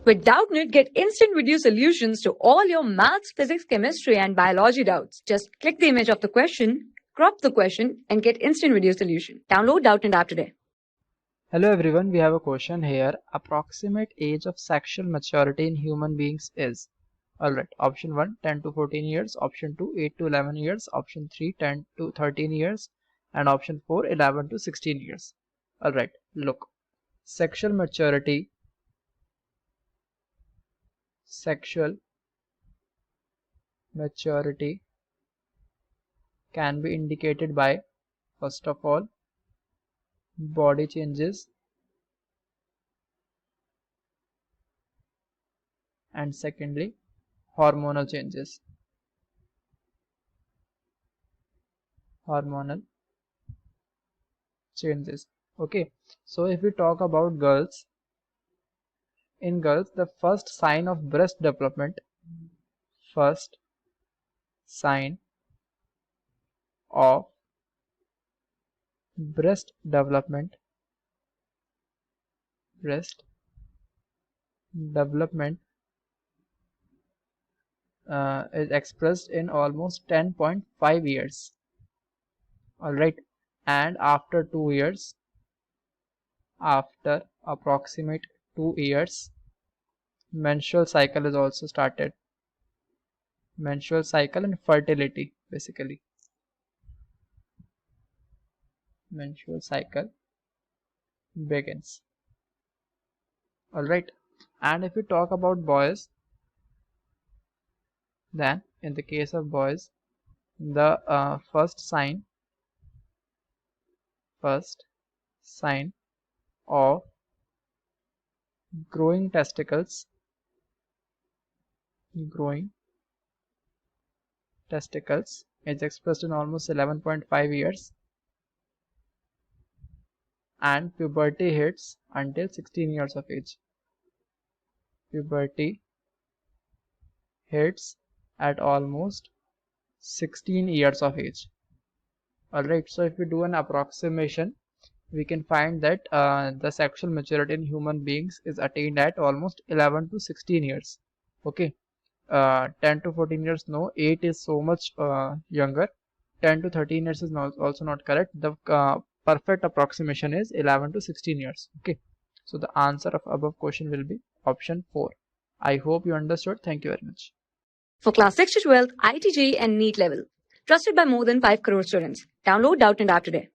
With Doubtnut, get instant video solutions to all your maths, physics, chemistry, and biology doubts. Just click the image of the question, crop the question, and get instant video solution. Download Doubtnut app today. Hello everyone, we have a question here. Approximate age of sexual maturity in human beings is. Alright, option 1 10 to 14 years, option 2 8 to 11 years, option 3 10 to 13 years, and option 4 11 to 16 years. Alright, look. Sexual maturity can be indicated by, first of all, body changes, and secondly, hormonal changes. Okay, so if we talk about girls, in girls the first sign of breast development is expressed in almost 10.5 years. Alright, and after approximate 2 years, menstrual cycle is also started. Menstrual cycle and fertility, basically. Menstrual cycle begins. Alright, and if we talk about boys, then in the case of boys, the first sign of growing testicles is expressed in almost 11.5 years, and puberty hits until 16 years of age. Puberty hits at almost 16 years of age. Alright, so if we do an approximation, we can find that the sexual maturity in human beings is attained at almost 11 to 16 years. Okay, 10 to 14 years, no. 8 is so much younger. 10 to 13 years is also not correct. The perfect approximation is 11 to 16 years. Okay, so the answer of above question will be option 4. I hope you understood. Thank you very much. For class 6 to 12, IIT JEE and NEET level. Trusted by more than 5 crore students. Download Doubtnut app today.